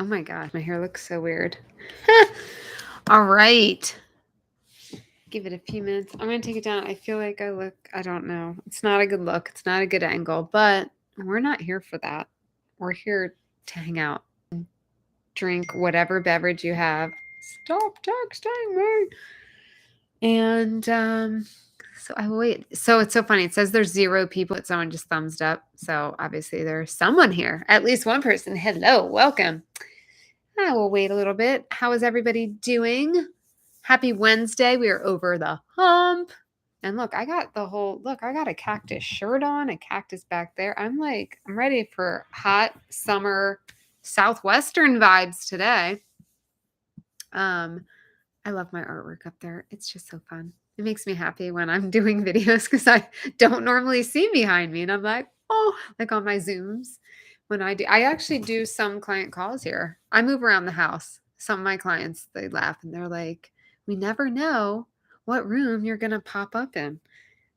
Oh my God, my hair looks so weird. All right. Give it a few minutes. I'm going to take it down. I feel like I don't know. It's not a good look. It's not a good angle, but we're not here for that. We're here to hang out and drink whatever beverage you have. Stop texting me. And so I will wait. So it's so funny. It says there's 0 people, but someone just thumbs up. So obviously there's someone here. At least one person. Hello, welcome. I will wait a little bit. How is everybody doing? Happy Wednesday. We are over the hump. And look, I got a cactus shirt on, a cactus back there. I'm ready for hot summer Southwestern vibes today. I love my artwork up there. It's just so fun. It makes me happy when I'm doing videos because I don't normally see behind me. And I'm like, oh, like on my Zooms. I actually do some client calls here. I move around the house. Some of my clients, they laugh and they're like, we never know what room you're going to pop up in.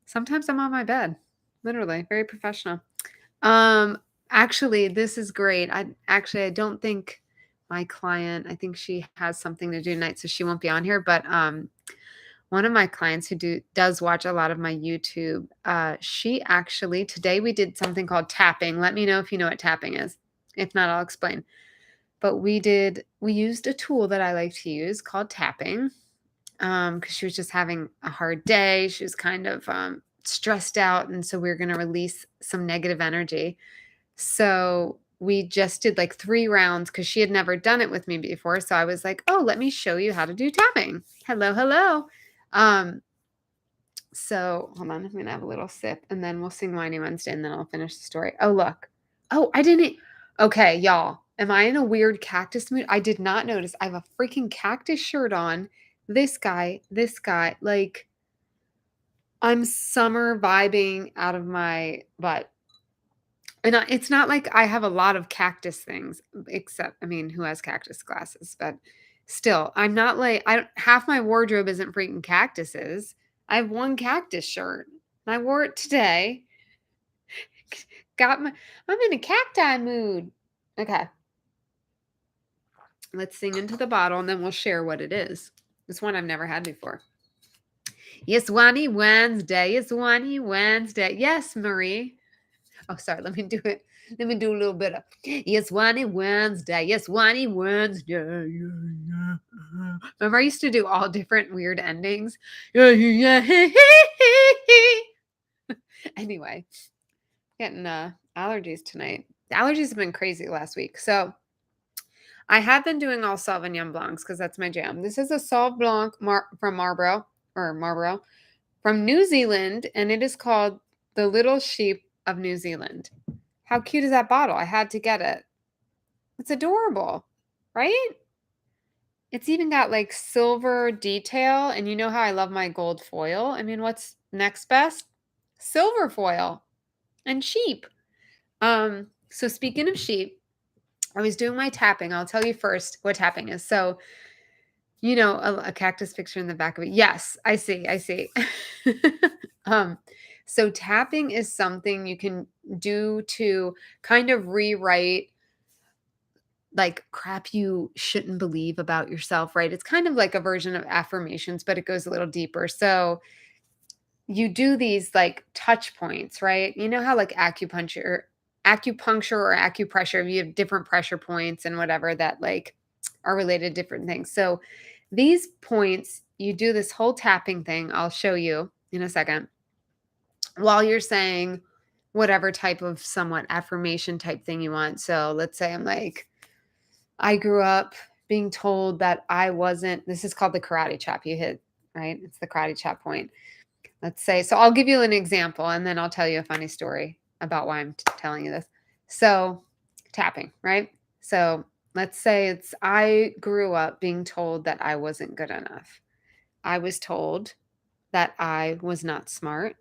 Sometimes I'm on my bed, literally, very professional. Actually, this is great. I don't think my client, I think she has something to do tonight, so she won't be on here. But one of my clients who does watch a lot of my YouTube, she actually, today we did something called tapping. Let me know if you know what tapping is. If not, I'll explain. But we used a tool that I like to use called tapping because she was just having a hard day. She was kind of stressed out. And so we were going to release some negative energy. So we just did like 3 rounds because she had never done it with me before. So I was like, oh, let me show you how to do tapping. Hello, hello. So hold on, I'm going to have a little sip and then we'll sing Winey Wednesday and then I'll finish the story. Oh, look. Oh, I didn't. Okay, y'all. Am I in a weird cactus mood? I did not notice. I have a freaking cactus shirt on. This guy, like I'm summer vibing out of my butt. And it's not like I have a lot of cactus things, except, I mean, who has cactus glasses? But still, I'm not like, half my wardrobe isn't freaking cactuses. I have one cactus shirt. And I wore it today. I'm in a cacti mood. Okay. Let's sing into the bottle and then we'll share what it is. It's one I've never had before. Yes, Winey Wednesday. It's Winey Wednesday. Yes, Marie. Oh, sorry. Let me do it. Let me do a little bit of. Yes, Winey Wednesday. Yes, Winey Wednesday. Remember, I used to do all different weird endings. Anyway, getting allergies tonight. The allergies have been crazy last week. So I have been doing all Sauvignon Blancs because that's my jam. This is a Sauv Blanc from Marlborough from New Zealand, and it is called The Little Sheep of New Zealand. How cute is that bottle? I had to get it. It's adorable, right? It's even got like silver detail, and you know how I love my gold foil. I mean, what's next best? Silver foil and sheep. So speaking of sheep, I was doing my tapping. I'll tell you first what tapping is. So, you know, a cactus picture in the back of it. Yes, I see. So tapping is something you can do to kind of rewrite like crap you shouldn't believe about yourself, right? It's kind of like a version of affirmations, but it goes a little deeper. So you do these like touch points, right? You know how like acupuncture or acupressure, you have different pressure points and whatever that like are related to different things. So these points, you do this whole tapping thing. I'll show you in a second while you're saying whatever type of somewhat affirmation type thing you want. So let's say I'm like, I grew up being told that I wasn't, this is called the karate chop you hit, right? It's the karate chop point. Let's say, so I'll give you an example and then I'll tell you a funny story about why I'm telling you this. So tapping, right? So let's say I grew up being told that I wasn't good enough. I was told that I was not smart.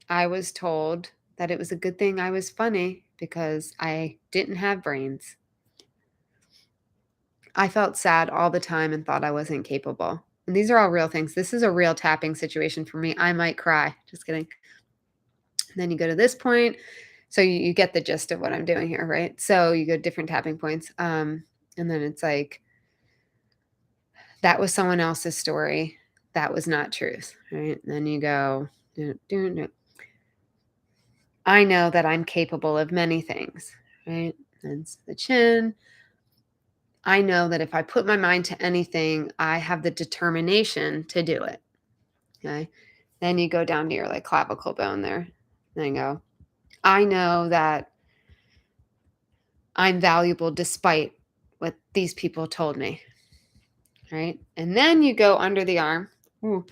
I was told that it was a good thing I was funny because I didn't have brains. I felt sad all the time and thought I wasn't capable. And these are all real things. This is a real tapping situation for me. I might cry. Just kidding. And then you go to this point. So you get the gist of what I'm doing here, right? So you go different tapping points. And then it's like, that was someone else's story. That was not truth, right? And then you go, I know that I'm capable of many things, right? That's the chin. I know that if I put my mind to anything, I have the determination to do it. Okay. Then you go down to your like clavicle bone there. Then you go, I know that I'm valuable despite what these people told me. Right. And then you go under the arm. Ooh,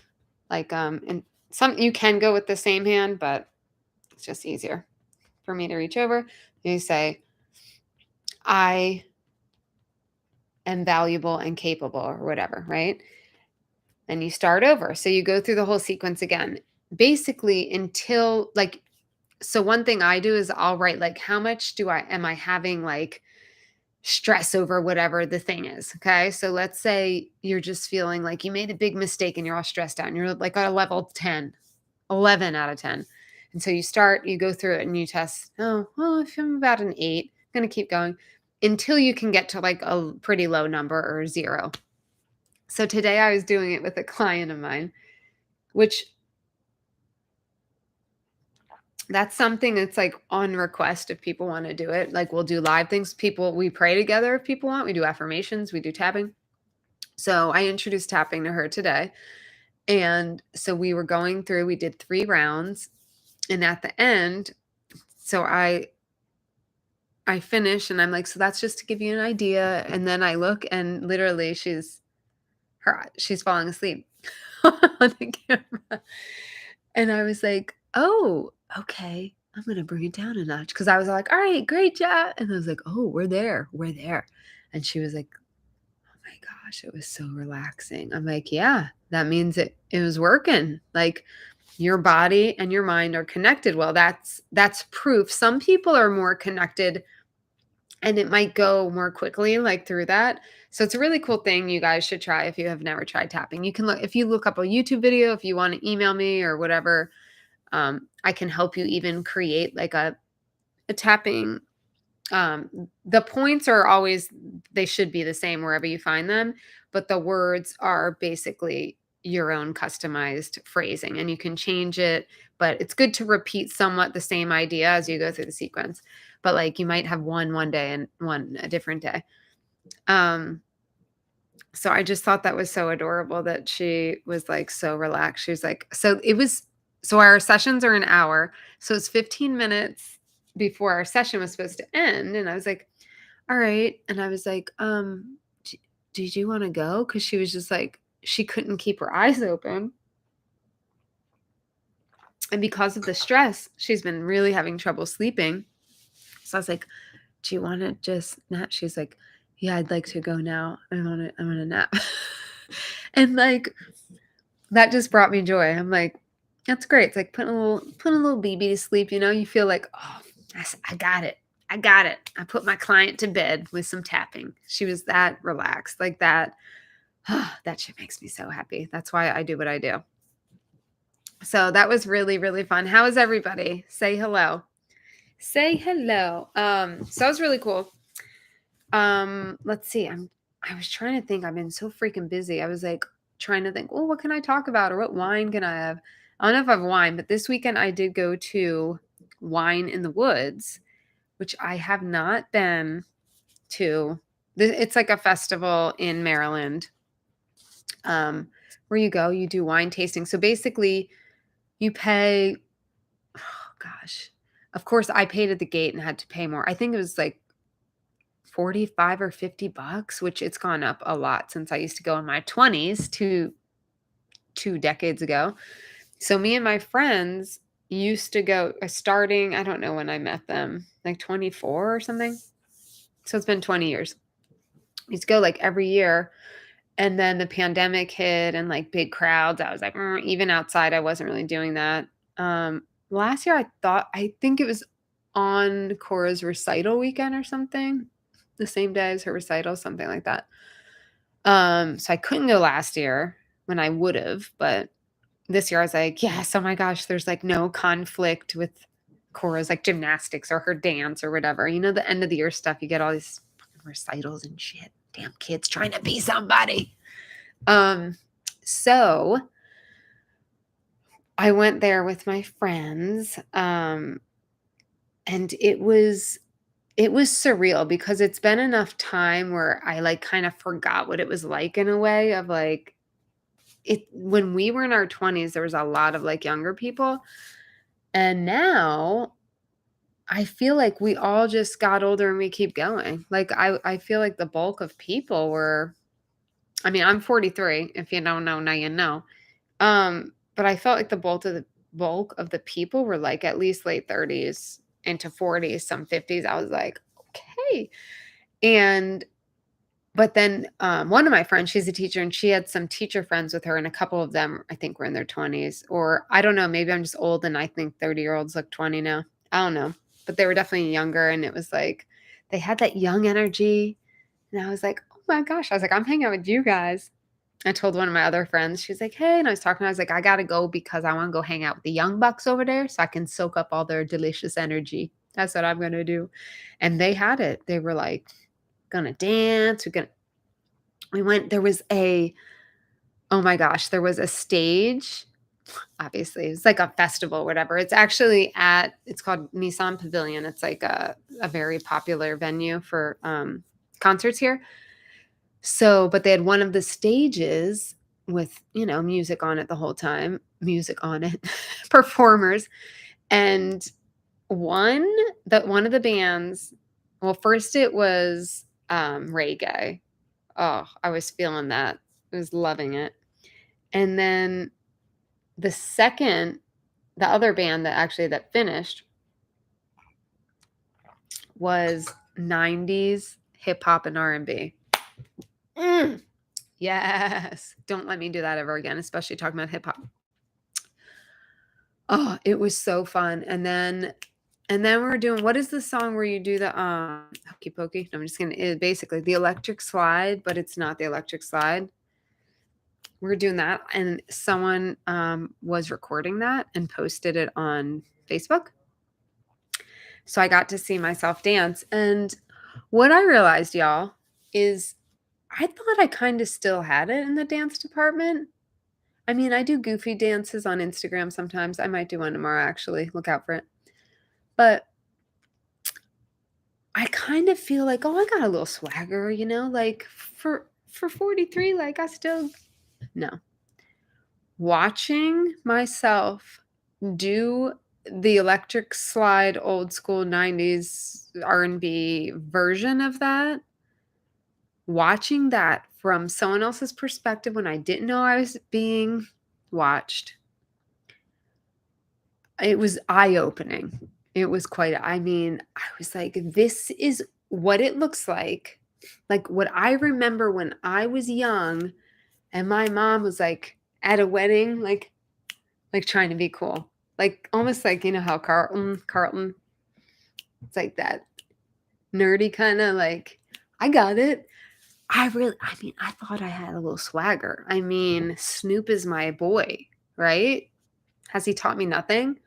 like and some you can go with the same hand, but it's just easier for me to reach over. You say, I am valuable and capable or whatever, right? Then you start over. So you go through the whole sequence again. Basically until like so one thing I do is I'll write like how much am I having like stress over whatever the thing is. Okay. So let's say you're just feeling like you made a big mistake and you're all stressed out and you're like at a level 10, 11 out of 10. And so you go through it and you test, oh, well, if I'm about an 8, I'm going to keep going until you can get to like a pretty low number or 0. So today I was doing it with a client of mine, which that's something that's like on request if people want to do it. Like we'll do live things. We pray together if people want. We do affirmations, we do tapping. So I introduced tapping to her today. And so we were going through, we did 3 rounds. And at the end, so I finish and I'm like, so that's just to give you an idea. And then I look and literally she's falling asleep on the camera. And I was like, oh, okay, I'm going to bring it down a notch. Cause I was like, all right, great job. And I was like, oh, we're there. And she was like, oh my gosh, it was so relaxing. I'm like, yeah, that means it was working. Like your body and your mind are connected. Well, that's proof. Some people are more connected and it might go more quickly like through that. So it's a really cool thing you guys should try if you have never tried tapping. You can if you look up a YouTube video, if you want to email me or whatever, I can help you even create like a tapping. The points are always, they should be the same wherever you find them, but the words are basically your own customized phrasing and you can change it, but it's good to repeat somewhat the same idea as you go through the sequence. But like you might have one day and one a different day. So I just thought that was so adorable that she was like so relaxed. She was like, so our sessions are an hour. So it's 15 minutes before our session was supposed to end. And I was like, all right. And I was like, did you want to go? Cause she was just like, she couldn't keep her eyes open. And because of the stress, she's been really having trouble sleeping. So I was like, do you want to just nap? She's like, yeah, I'd like to go now. I want to nap. And like, that just brought me joy. I'm like, that's great. It's like putting a little baby to sleep, you feel like, oh, I got it. I put my client to bed with some tapping. She was that relaxed like that. That shit makes me so happy. That's why I do what I do. So that was really, really fun. How is everybody? Say hello. Say hello. So that was really cool. Let's see. I was trying to think. I've been so freaking busy. I was like trying to think, well, what can I talk about or what wine can I have? I don't know if I have wine, but this weekend I did go to Wine in the Woods, which I have not been to. It's like a festival in Maryland, where you go, you do wine tasting. So basically you pay, oh gosh, of course I paid at the gate and had to pay more. I think it was like 45 or $50, which it's gone up a lot since I used to go in my 20s to 2 decades ago. So me and my friends used to go starting, I don't know when I met them, like 24 or something. So it's been 20 years. We used to go like every year. And then the pandemic hit and like big crowds. I was like, even outside, I wasn't really doing that. Last year, I think it was on Cora's recital weekend or something. The same day as her recital, something like that. So I couldn't go last year when I would have, but this year I was like, yes, oh my gosh, there's like no conflict with chorus, like gymnastics or her dance or whatever. You know, the end of the year stuff, you get all these fucking recitals and shit. Damn kids trying to be somebody. So I went there with my friends, and it was surreal because it's been enough time where I like kind of forgot what it was like in a way of like it when we were in our 20s, there was a lot of like younger people. And now I feel like we all just got older and we keep going. Like I feel like the bulk of people were, I mean, I'm 43. If you don't know, now you know. But I felt like the bulk of the people were like at least late 30s into 40s, some 50s. I was like, okay. And but then one of my friends, she's a teacher, and she had some teacher friends with her, and a couple of them I think were in their 20s, or I don't know, maybe I'm just old and I think 30-year-olds look 20 now. I don't know. But they were definitely younger, and it was like they had that young energy. And I was like, oh my gosh. I was like, I'm hanging out with you guys. I told one of my other friends, she was like, hey, and I was talking, I was like, I gotta go because I want to go hang out with the young bucks over there so I can soak up all their delicious energy. That's what I'm gonna do. And they had it. They were like, gonna dance. We went, there was a, oh my gosh, there was a stage. Obviously, it's like a festival, whatever. It's actually it's called Nissan Pavilion. It's like a very popular venue for concerts here. So, but they had one of the stages with, you know, music on it the whole time, music on it, performers. And one of the bands, well, first it was reggae. Oh, I was feeling that. I was loving it. And then the other band that finished was 90s hip hop and R&B. Yes. Don't let me do that ever again, especially talking about hip hop. Oh, it was so fun. And then we were doing, what is the song where you do the hokey pokey? No, I'm just gonna basically the electric slide, but it's not the electric slide. We're doing that, and someone was recording that and posted it on Facebook. So I got to see myself dance. And what I realized, y'all, is I thought I kind of still had it in the dance department. I mean, I do goofy dances on Instagram sometimes. I might do one tomorrow, actually. Look out for it. But I kind of feel like, oh, I got a little swagger, you know, like for 43, like I still, no. Watching myself do the electric slide old school 90s R&B version of that, watching that from someone else's perspective when I didn't know I was being watched, it was eye-opening. It was quite, I mean, I was like, this is what it looks like what I remember when I was young and my mom was like at a wedding, like trying to be cool. Like almost like, you know how Carlton, it's like that nerdy kind of like, I got it. I mean, I thought I had a little swagger. I mean, Snoop is my boy, right? Has he taught me nothing?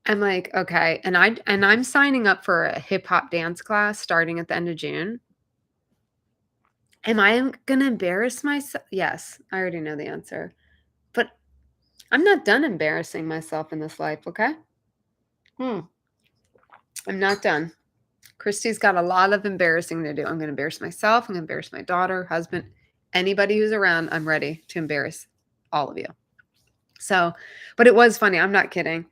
I'm like, okay. And I'm signing up for a hip hop dance class starting at the end of June. Am I going to embarrass myself? Yes, I already know the answer. But I'm not done embarrassing myself in this life, okay? I'm not done. Christy's got a lot of embarrassing to do. I'm going to embarrass myself. I'm going to embarrass my daughter, husband, anybody who's around. I'm ready to embarrass all of you. So, but it was funny. I'm not kidding.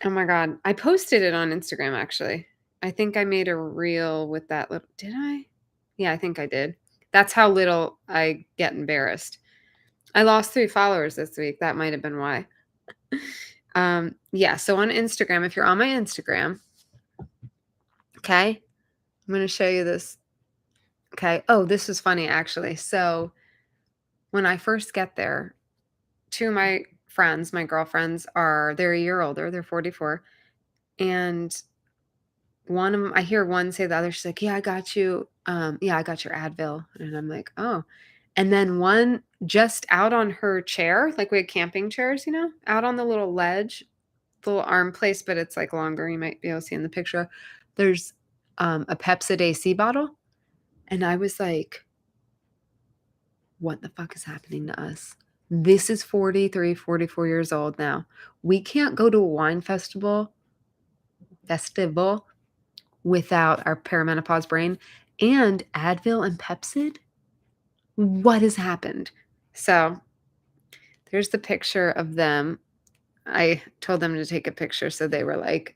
Oh my God. I posted it on Instagram, actually. I think I made a reel with that little, did I? Yeah, I think I did. That's how little I get embarrassed. I lost 3 followers this week. That might have been why. Yeah. So on Instagram, if you're on my Instagram, okay, I'm going to show you this. Okay. Oh, this is funny, actually. So when I first get there, 2 of my friends, my girlfriends, they're a year older. They're 44. And one of them, I hear one say to the other, she's like, yeah, I got you. Yeah, I got your Advil. And I'm like, oh. And then one just out on her chair, like we had camping chairs, you know, out on the little ledge little arm place, but it's like longer. You might be able to see in the picture. There's a Pepsid AC bottle. And I was like, what the fuck is happening to us? This is 43, 44 years old now. We can't go to a wine festival without our perimenopause brain and Advil and Pepsid. What has happened? So there's the picture of them. I told them to take a picture, so they were like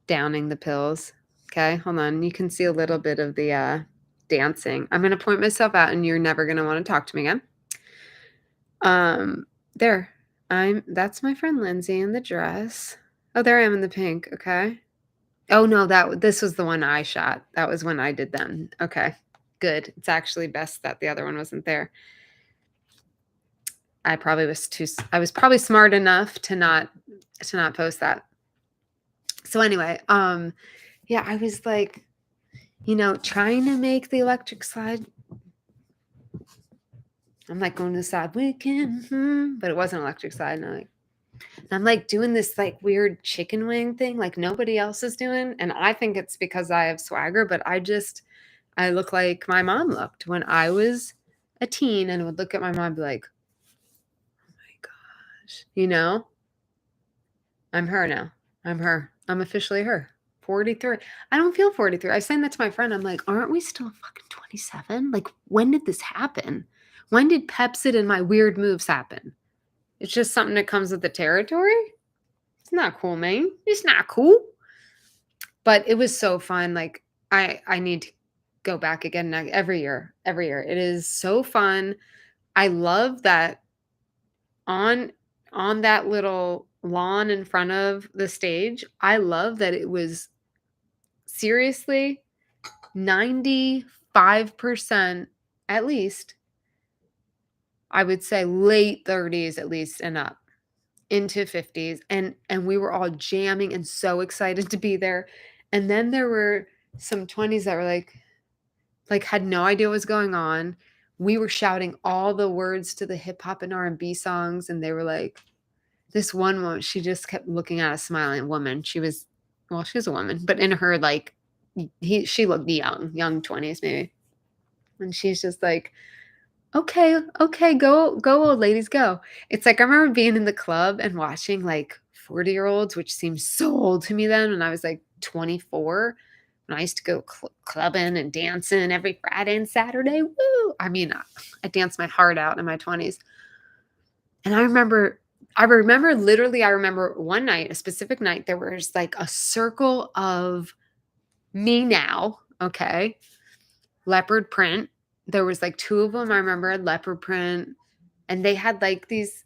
downing the pills. Okay, hold on. You can see a little bit of the dancing. I'm going to point myself out and you're never going to want to talk to me again. There. That's my friend Lindsay in the dress. Oh, there I am in the pink. Okay. Oh no, this was the one I shot. That was when I did them. Okay. Good. It's actually best that the other one wasn't there. I was probably smart enough to not post that. So anyway, yeah, I was like, trying to make the electric slide. I'm like going to the side, we can, but it wasn't electric slide. And I'm like doing this like weird chicken wing thing like nobody else is doing. And I think it's because I have swagger, but I look like my mom looked when I was a teen and would look at my mom and be like, oh my gosh, I'm her now. I'm her. I'm officially her. 43. I don't feel 43. I was saying that to my friend. I'm like, aren't we still fucking 27? Like, when did this happen? When did Pepsid and my weird moves happen? It's just something that comes with the territory. It's not cool, man. It's not cool. But it was so fun. Like, I need to go back again every year. Every year. It is so fun. I love that on that little lawn in front of the stage. I love that it was seriously 95% at least, I would say late 30s at least and up into 50s. And we were all jamming and so excited to be there. And then there were some 20s that were like had no idea what was going on. We were shouting all the words to the hip hop and R&B songs. And they were like, this one woman, she just kept looking at a smiling woman. She was a woman, but in her, like, she looked young 20s maybe. And she's just like, okay, go, old ladies, go. It's like I remember being in the club and watching like 40-year-olds, which seems so old to me then when I was like 24. When I used to go clubbing and dancing every Friday and Saturday. Woo! I mean, I danced my heart out in my 20s. And I remember one night, a specific night, there was like a circle of me now, okay, leopard print. There was like two of them I remember leopard print, and they had like these,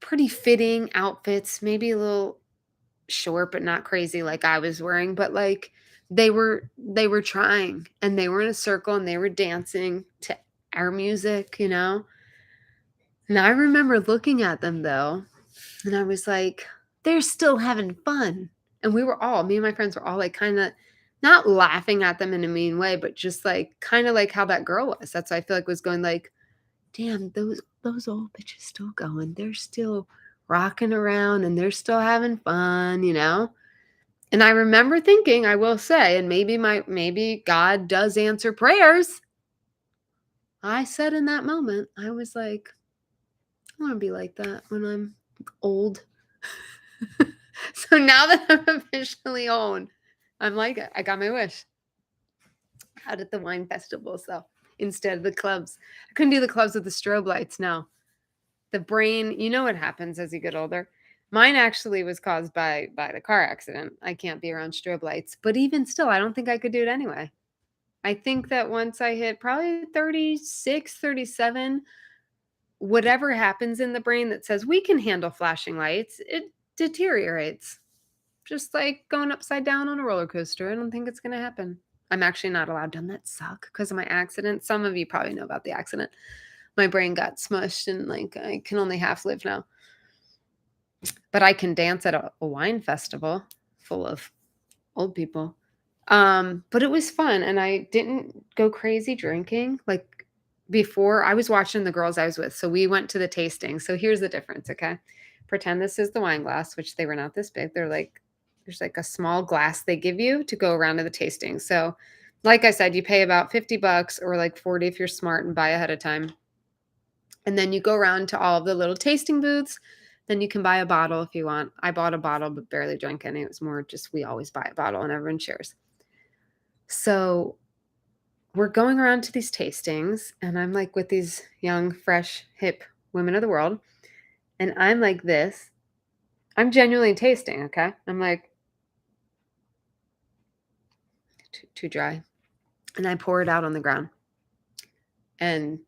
pretty fitting outfits, maybe a little short, but not crazy like I was wearing, but like they were trying, and they were in a circle and they were dancing to our music, And I remember looking at them though, and I was like, they're still having fun. And me and my friends were all like kind of not laughing at them in a mean way, but just like kind of like how that girl was. That's what I feel like was going like, damn, those old bitches still going. They're still rocking around and they're still having fun, And I remember thinking, I will say, and maybe God does answer prayers. I said in that moment, I was like, I want to be like that when I'm old. So now that I'm officially old, I'm like, I got my wish. Out at the wine festival, so instead of the clubs. I couldn't do the clubs with the strobe lights, no. The brain, you know what happens as you get older. Mine actually was caused by the car accident. I can't be around strobe lights. But even still, I don't think I could do it anyway. I think that once I hit probably 36, 37, whatever happens in the brain that says we can handle flashing lights, it deteriorates. Just like going upside down on a roller coaster. I don't think it's going to happen. I'm actually not allowed to. Doesn't that suck because of my accident? Some of you probably know about the accident. My brain got smushed and like I can only half live now. But I can dance at a wine festival full of old people. But it was fun and I didn't go crazy drinking. Like before I was watching the girls I was with. So we went to the tasting. So here's the difference, okay? Pretend this is the wine glass, which they were not this big. They're like, there's like a small glass they give you to go around to the tasting. So, like I said, you pay about $50 or like 40 if you're smart and buy ahead of time. And then you go around to all of the little tasting booths. Then you can buy a bottle if you want. I bought a bottle but barely drank any. It was more just we always buy a bottle and everyone shares. So we're going around to these tastings, and I'm like with these young, fresh, hip women of the world. And I'm like this. I'm genuinely tasting, okay? I'm like, too dry. And I pour it out on the ground. And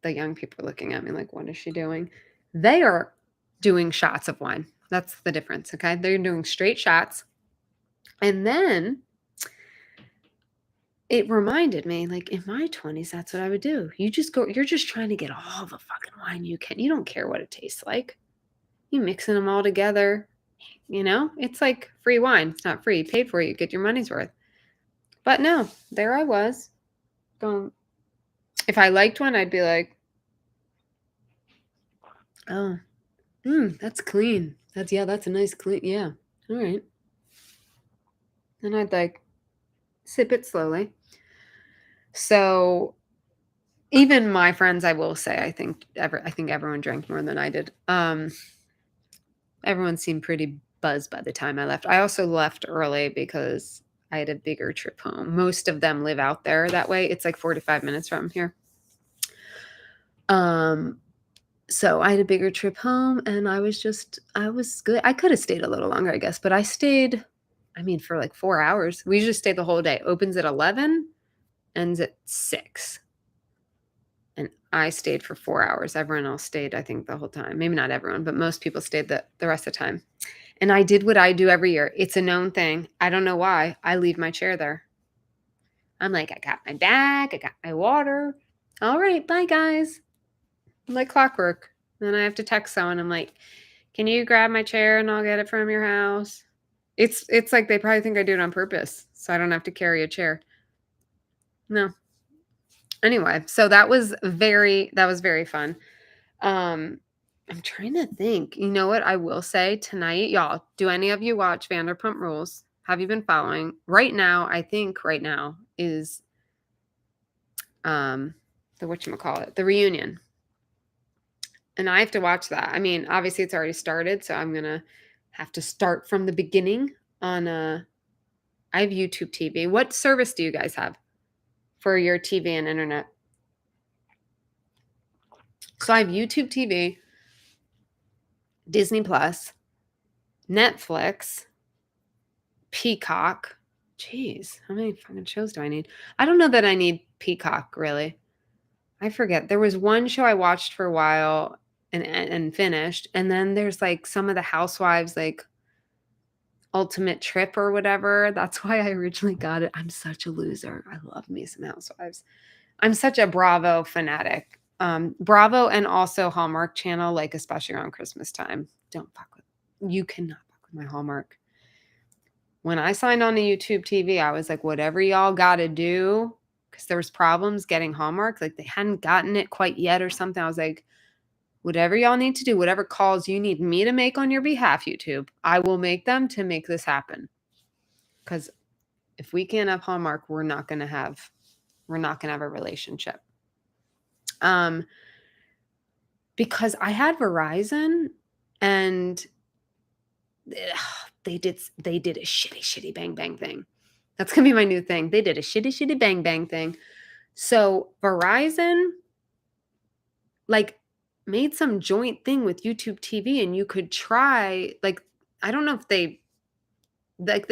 the young people are looking at me like, what is she doing? They are doing shots of wine. That's the difference, okay? They're doing straight shots. And then it reminded me, like, in my 20s, that's what I would do. You're just trying to get all the fucking wine you can. You don't care what it tastes like. You mixing them all together, it's like free wine. It's not free. You paid for it. You get your money's worth. But no, there I was. Going, if I liked one, I'd be like, oh, that's clean. That's a nice clean. Yeah. All right. And I'd like sip it slowly. So even my friends, I will say, I think everyone drank more than I did. Everyone seemed pretty buzzed by the time I left. I also left early because I had a bigger trip home. Most of them live out there that way. It's like 45 minutes from here. So I had a bigger trip home, and I was good. I could have stayed a little longer, I guess, but I stayed, for like 4 hours. We usually stay the whole day. Opens at 11, ends at 6. And I stayed for 4 hours. Everyone else stayed, I think, the whole time. Maybe not everyone, but most people stayed the rest of the time. And I did what I do every year. It's a known thing. I don't know why. I leave my chair there. I'm like, I got my bag. I got my water. All right, bye, guys. Like clockwork. Then I have to text someone. I'm like, can you grab my chair and I'll get it from your house? It's like they probably think I do it on purpose, so I don't have to carry a chair. No. Anyway, so that was very fun. I'm trying to think. You know what I will say tonight, y'all? Do any of you watch Vanderpump Rules? Have you been following? Right now is the whatchamacallit, the reunion. And I have to watch that. Obviously it's already started, so I'm gonna have to start from the beginning on I have YouTube TV. What service do you guys have for your TV and internet? So I have YouTube TV, Disney Plus, Netflix, Peacock. Jeez, how many fucking shows do I need? I don't know that I need Peacock, really. I forget. There was one show I watched for a while and finished, and then there's like some of the Housewives, like Ultimate Trip or whatever. That's why I originally got it. I'm such a loser. I love me some Housewives. I'm such a Bravo fanatic. Bravo and also Hallmark Channel, like especially around Christmas time. You cannot fuck with my Hallmark. When I signed on to YouTube TV, I was like, whatever y'all got to do, because there was problems getting Hallmark. Like they hadn't gotten it quite yet or something. I was like, whatever y'all need to do, whatever calls you need me to make on your behalf, YouTube, I will make them to make this happen. Because if we can't have Hallmark, we're not going to have a relationship. Because I had Verizon and they did a shitty bang bang thing. That's going to be my new thing. They did a shitty bang bang thing. So Verizon like made some joint thing with YouTube TV, and you could try, like, I don't know if they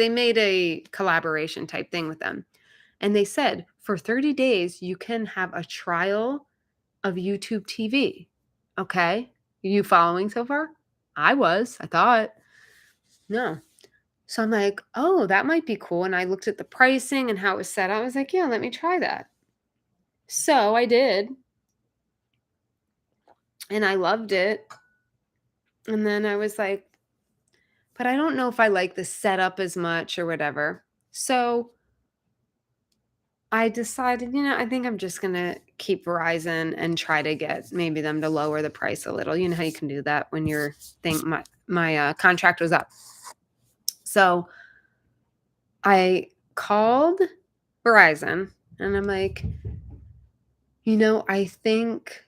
made a collaboration type thing with them. And they said for 30 days, you can have a trial of YouTube TV. Okay. You following so far? I thought. No. So I'm like, oh, that might be cool. And I looked at the pricing and how it was set up. I was like, yeah, let me try that. So I did. And I loved it. And then I was like, but I don't know if I like the setup as much or whatever. So I decided, I think I'm just gonna keep Verizon and try to get maybe them to lower the price a little. You know how you can do that when your my contract was up. So I called Verizon and I'm like, I think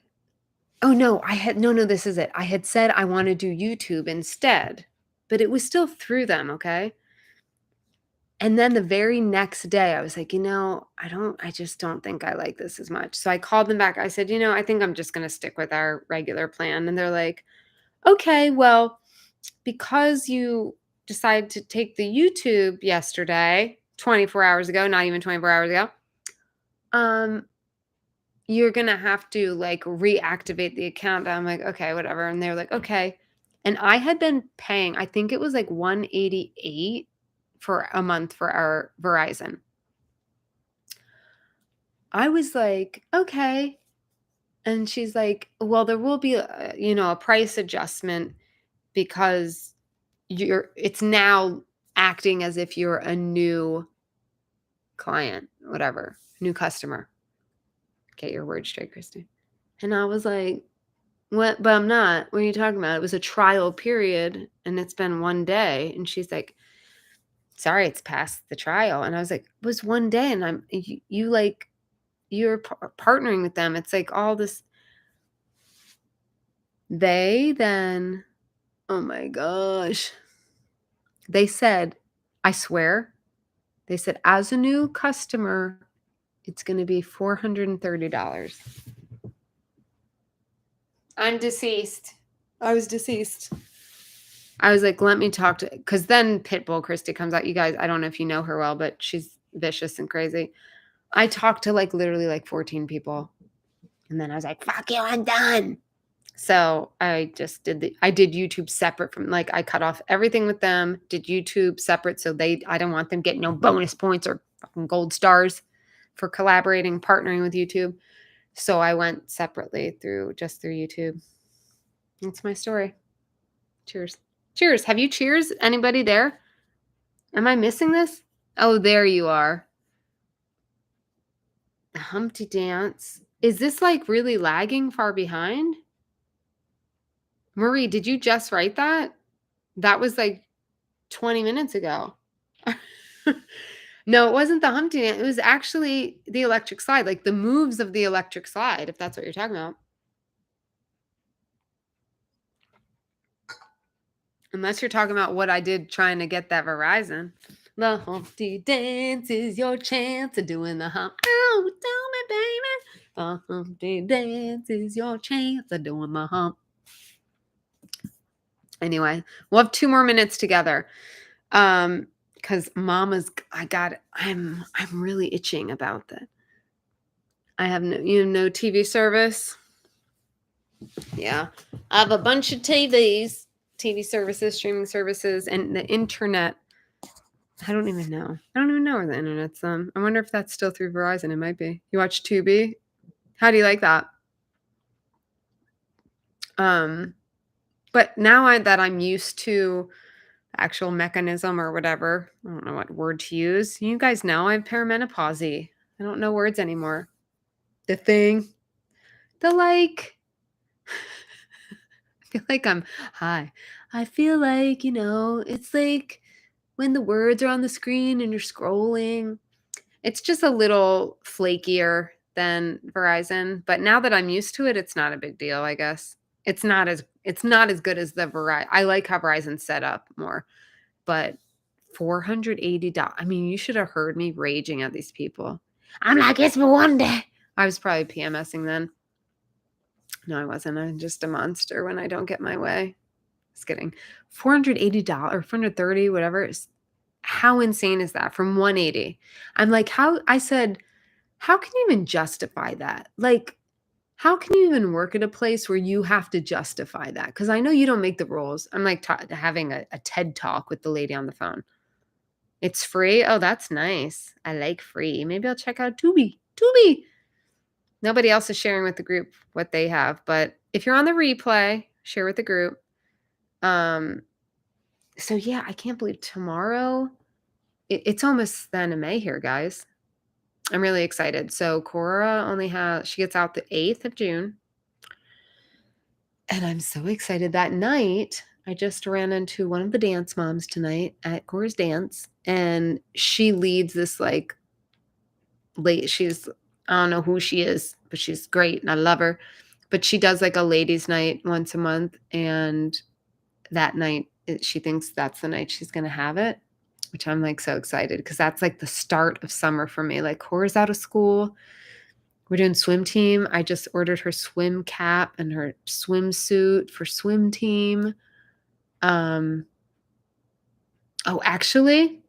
oh no, no, this is it. I had said I want to do YouTube instead, but it was still through them, okay? And then the very next day I was like, I just don't think I like this as much. So I called them back. I said, I think I'm just going to stick with our regular plan. And they're like, okay, well, because you decided to take the YouTube yesterday, 24 hours ago, not even 24 hours ago, um, you're going to have to like reactivate the account. I'm like, okay, whatever. And they're like, okay. And I had been paying, I think it was like 188 for a month for our Verizon. I was like, okay. And she's like, well, there will be a price adjustment because it's now acting as if you're a new client, whatever, new customer. Get your words straight, Christy. And I was like, what? But I'm not. What are you talking about? It was a trial period and it's been one day. And she's like, sorry, it's past the trial. And I was like, it was one day. And you're partnering with them. It's like all this. They then, oh my gosh, they said, I swear, they said, as a new customer, it's going to be $430. I'm deceased. I was deceased. I was like, let me talk to, because then Pitbull Christy comes out. You guys, I don't know if you know her well, but she's vicious and crazy. I talked to like literally like 14 people. And then I was like, fuck you, I'm done. So I did YouTube separate from, like, I cut off everything with them, did YouTube separate. So I don't want them getting no bonus points or fucking gold stars for collaborating, partnering with YouTube. So I went separately through YouTube. That's my story. Cheers. Cheers. Have you cheers? Anybody there? Am I missing this? Oh, there you are. Humpty Dance. Is this like really lagging far behind? Marie, did you just write that? That was like 20 minutes ago. No, it wasn't the Humpty Dance. It was actually the electric slide, like the moves of the electric slide, if that's what you're talking about. Unless you're talking about what I did trying to get that Verizon. The Humpty Dance is your chance of doing the hump. Oh, tell me, baby. The Humpty Dance is your chance of doing the hump. Anyway, we'll have 2 more minutes together. Because I'm really itching about that. I have no TV service. Yeah. I have a bunch of TV services, streaming services, and the internet. I don't even know. I don't even know where the internet's I wonder if that's still through Verizon. It might be. You watch Tubi? How do you like that? But now that I'm used to actual mechanism or whatever, I don't know what word to use. You guys know I have perimenopause. I don't know words anymore. The thing. The like. I feel like hi. I feel like, it's like when the words are on the screen and you're scrolling. It's just a little flakier than Verizon, but now that I'm used to it, it's not a big deal, I guess. It's not as good as the Verizon. I like how Verizon's set up more, but $480. I mean, you should have heard me raging at these people. I'm like, it's for one day. I was probably PMSing then. No, I wasn't. I'm just a monster when I don't get my way. Just kidding. $480 or $430, whatever. How insane is that from 180? I'm like, I said, how can you even justify that? Like, how can you even work at a place where you have to justify that? Because I know you don't make the rules. I'm like having a TED talk with the lady on the phone. It's free. Oh, that's nice. I like free. Maybe I'll check out Tubi. Tubi. Nobody else is sharing with the group what they have, but if you're on the replay, share with the group. So yeah, I can't believe tomorrow. It's almost the end of May here, guys. I'm really excited. So Cora she gets out the 8th of June. And I'm so excited. That night, I just ran into one of the dance moms tonight at Cora's dance, and she leads this like she's I don't know who she is, but she's great and I love her. But she does like a ladies' night once a month, and that night she thinks that's the night she's gonna have it, which I'm like so excited because that's like the start of summer for me. Like Cora's out of school. We're doing swim team. I just ordered her swim cap and her swimsuit for swim team. Um, oh, actually,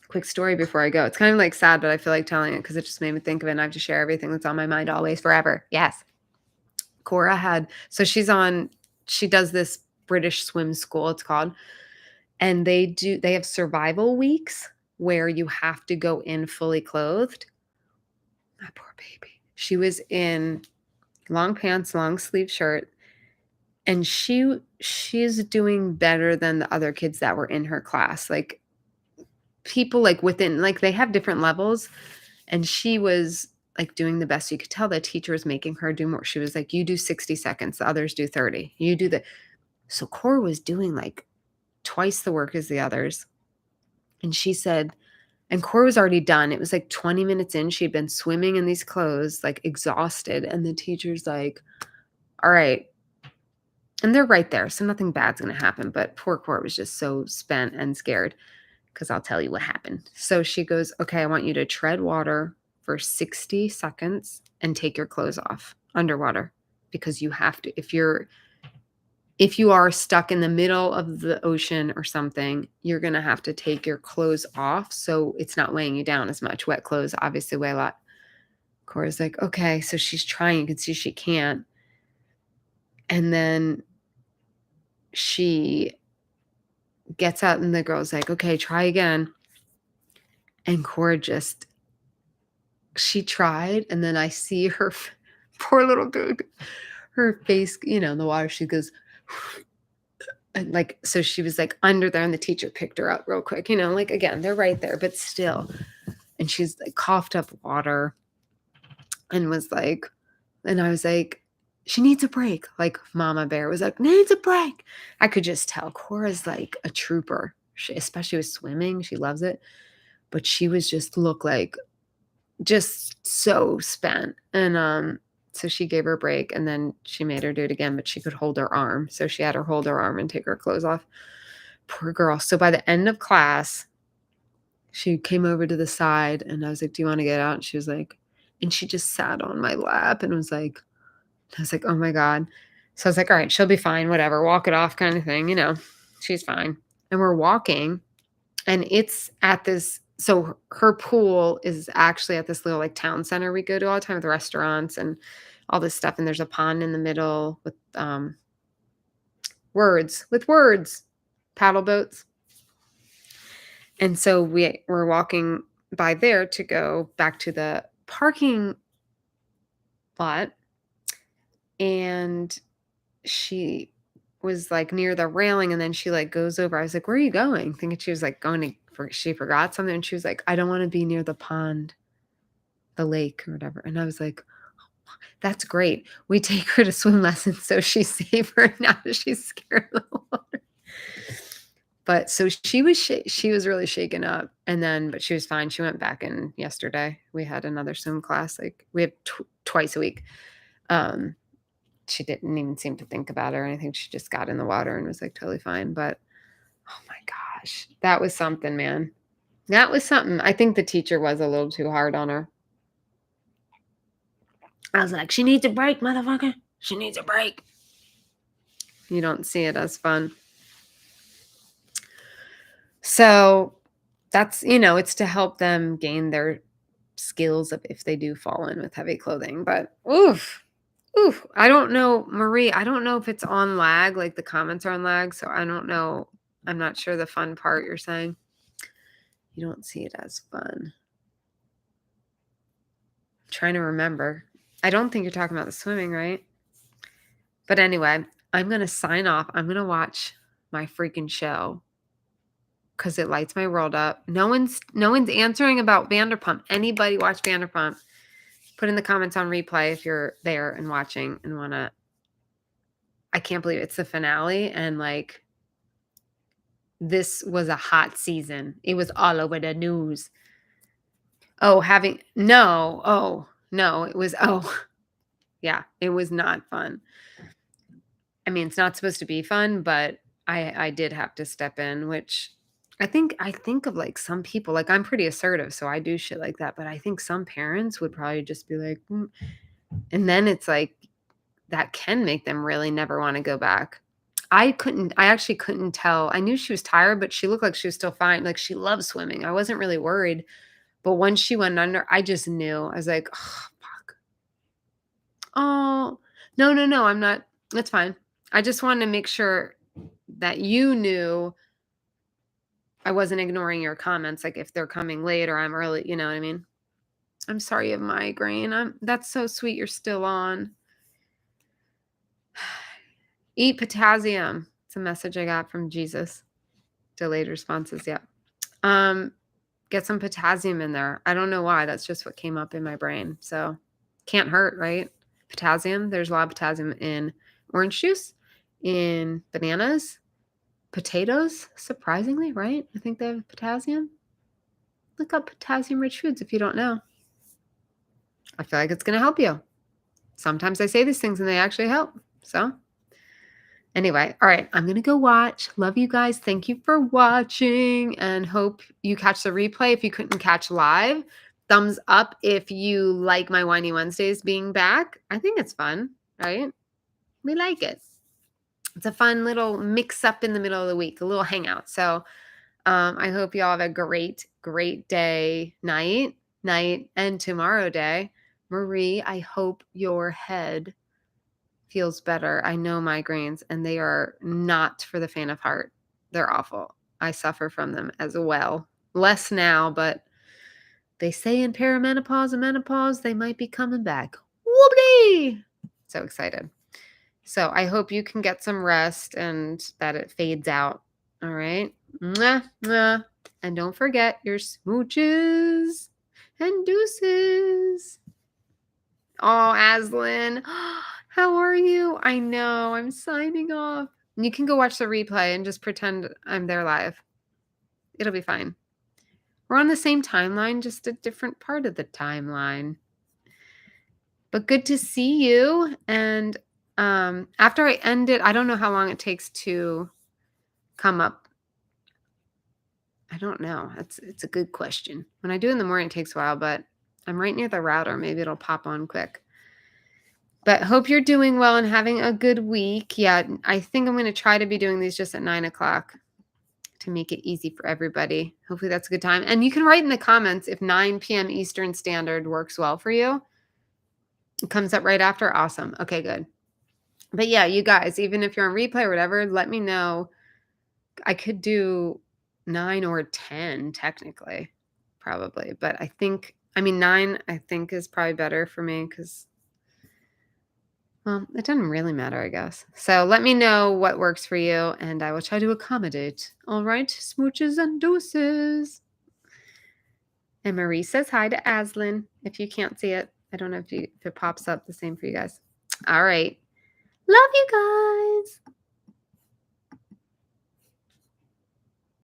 quick story before I go. It's kind of like sad, but I feel like telling it because it just made me think of it. And I have to share everything that's on my mind always, forever. Yes. Cora she does this British swim school, it's called. And they have survival weeks where you have to go in fully clothed. My poor baby. She was in long pants, long sleeve shirt, and she's doing better than the other kids that were in her class. Like people like within like they have different levels, and she was like doing the best. You could tell the teacher was making her do more. She was like, you do 60 seconds, the others do 30. You do the So Cora was doing like twice the work as the others. And she said, and Cora was already done. It was like 20 minutes in. She'd been swimming in these clothes, like exhausted. And the teacher's like, all right. And they're right there. So nothing bad's going to happen. But poor Cora was just so spent and scared because I'll tell you what happened. So she goes, okay, I want you to tread water for 60 seconds and take your clothes off underwater because you have to, if you are stuck in the middle of the ocean or something, you're going to have to take your clothes off so it's not weighing you down as much. Wet clothes obviously weigh a lot. Cora's like, okay. So she's trying. You can see she can't. And then she gets out and the girl's like, okay, try again. And Cora she tried. And then I see her poor little dude, her face, in the water. She goes, and like, so she was like under there and the teacher picked her up real quick, like again, they're right there, but still. And she's like coughed up water and was like, and I was like, she needs a break. Like Mama Bear was like, needs a break. I could just tell Cora's like a trooper, especially with swimming. She loves it. But she was looked like just so spent. And so she gave her a break and then she made her do it again, but she could hold her arm. So she had her hold her arm and take her clothes off. Poor girl. So by the end of class, she came over to the side and I was like, do you want to get out? And she was like, and she just sat on my lap and was like, I was like, oh my God. So I was like, all right, she'll be fine, whatever, walk it off kind of thing, she's fine. And we're walking and it's at this, so her pool is actually at this little like town center we go to all the time with restaurants and all this stuff. And there's a pond in the middle with words, paddle boats. And so we're walking by there to go back to the parking lot. And she was like near the railing and then she like goes over. I was like, where are you going? Thinking she was like she forgot something. And she was like, I don't want to be near the pond, the lake or whatever. And I was like, that's great. We take her to swim lessons so she's safer now that she's scared of the water. But so she was really shaken up but she was fine. She went back in yesterday. We had another swim class. Like we have twice a week. She didn't even seem to think about it or anything. She just got in the water and was like totally fine. But oh my gosh, that was something, man. That was something. I think the teacher was a little too hard on her. I was like, she needs a break, motherfucker. She needs a break. You don't see it as fun. So that's, it's to help them gain their skills of if they do fall in with heavy clothing. But oof, I don't know, Marie. I don't know if it's on lag, like the comments are on lag. So I don't know. I'm not sure the fun part you're saying. You don't see it as fun. I'm trying to remember. I don't think you're talking about the swimming, right? But anyway, I'm going to sign off. I'm going to watch my freaking show. because it lights my world up. No one's answering about Vanderpump. Anybody watch Vanderpump? Put in the comments on replay if you're there and watching and wanna. I can't believe it's the finale, and like this was a hot season. It was all over the news. Oh, no, it was yeah, it was not fun. I mean, it's not supposed to be fun, but I did have to step in, which I think of like some people, like I'm pretty assertive, so I do shit like that, but I think some parents would probably just be like, "Mm," and then it's like that can make them really never want to go back. I actually couldn't tell. I knew she was tired, but she looked like she was still fine. Like she loves swimming. I wasn't really worried. But once she went under, I just knew. I was like, oh, fuck. Oh, no, no, no. I'm not. That's fine. I just wanted to make sure that you knew I wasn't ignoring your comments. Like if they're coming late or I'm early, you know what I mean? I'm sorry you have migraine. That's so sweet. You're still on. Eat potassium. It's a message I got from Jesus. Delayed responses. Yeah. Get some potassium in there. I don't know why. That's just what came up in my brain. So can't hurt, right? Potassium. There's a lot of potassium in orange juice, in bananas, potatoes, surprisingly, right? I think they have potassium. Look up potassium rich foods if you don't know. I feel like it's going to help you. Sometimes I say these things and they actually help. So anyway, all right, I'm going to go watch. Love you guys. Thank you for watching and hope you catch the replay if you couldn't catch live. Thumbs up if you like my Winey Wednesdays being back. I think it's fun, right? We like it. It's a fun little mix up in the middle of the week, a little hangout. So I hope you all have a great, great day, night, and tomorrow day. Marie, I hope your head feels better. I know migraines, and they are not for the faint of heart. They're awful. I suffer from them as well. Less now, but they say in perimenopause and menopause, they might be coming back. Whoopty! So excited. So I hope you can get some rest and that it fades out. All right. Mwah, mwah. And don't forget your smooches and deuces. Oh, Aslan. How are you? I know. I'm signing off. You can go watch the replay and just pretend I'm there live. It'll be fine. We're on the same timeline, just a different part of the timeline. But good to see you. And after I end it, I don't know how long it takes to come up. I don't know. It's a good question. When I do in the morning, it takes a while, but I'm right near the router. Maybe it'll pop on quick. But hope you're doing well and having a good week. Yeah, I think I'm going to try to be doing these just at 9 o'clock to make it easy for everybody. Hopefully that's a good time. And you can write in the comments if 9 p.m. Eastern Standard works well for you. It comes up right after. Awesome. Okay, good. But yeah, you guys, even if you're on replay or whatever, let me know. I could do 9 or 10 technically, probably. But I think, 9 I think is probably better for me because, well, it doesn't really matter, I guess. So let me know what works for you and I will try to accommodate. All right, smooches and deuces. And Marie says hi to Aslan if you can't see it. I don't know if it pops up the same for you guys. All right. Love you guys.